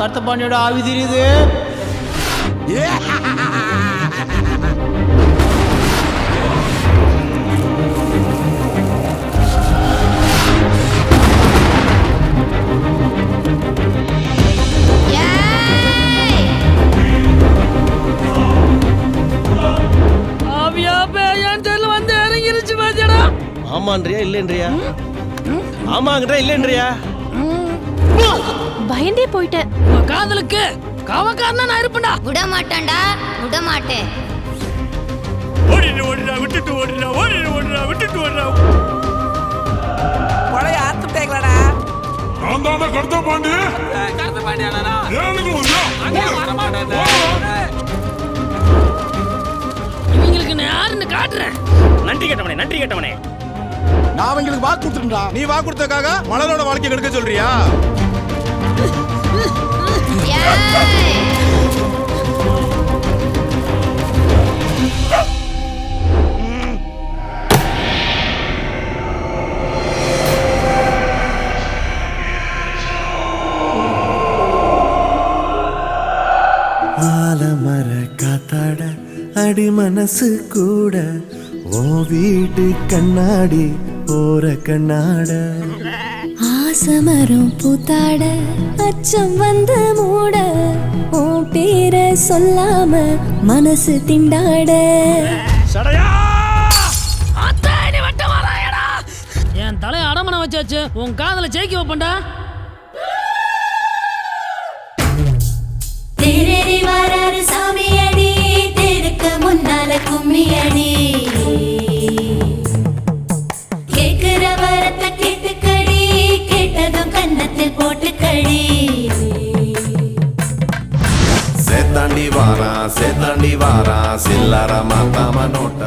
கருத்த பாண்டியோட ஆவி தெரியுது. ஆமான்றியா இல்லைன்றியா? ஆமாங்கடா இல்லைன்றியா? பயந்தே போயிட்டேன். காதலுக்கு காவக்காரனா நான் இருப்பேன்டா. விட மாட்டேன்டா, விட மாட்டேன். ஓடிடா விட்டுட்டு ஓடிடா விட்டுட்டு ஓடிடா. பழைய ஆத்துட்டேங்களாடா. நான் தான கருத்த பாண்டி. கருத்த பாண்டியாடா. ஏனுக்கு வந்தா? அங்க வர மாட்டேன். இவங்களுக்கு நான் யாருன்னு காட்டுறேன். நன்றி கேட்டவனே. நான் அவங்களுக்கு வாக்கு கொடுத்துட்டா. நீ வாக்கு கொடுத்ததுக்காக மலரோட வாழ்க்கை கெடுக்க சொல்றியா? ஆலமர காத்தாட அடி மனசு கூட ஓ வீட்டு கண்ணாடி ஓர கண்ணாட ஆசமரம் பூத்தாட அச்சம் வந்து மூட உன் பேரை சொல்லாம மனசு திண்டாட. என் தலையை அடமனை வச்சாச்சு. உன் காதல ஜெயிக்க வைப்பண்டா. தேரேறி வராரு சாமியடி, தேருக்கு முன்னால கும்மியடி. கேக்குற வரத்தை கேட்டுக்கடி, கேட்டதும் கன்னத்தில் போட்டுக்கடி. சேத்தாண்டி வாரா சில்லற மாத்தாம நோட்ட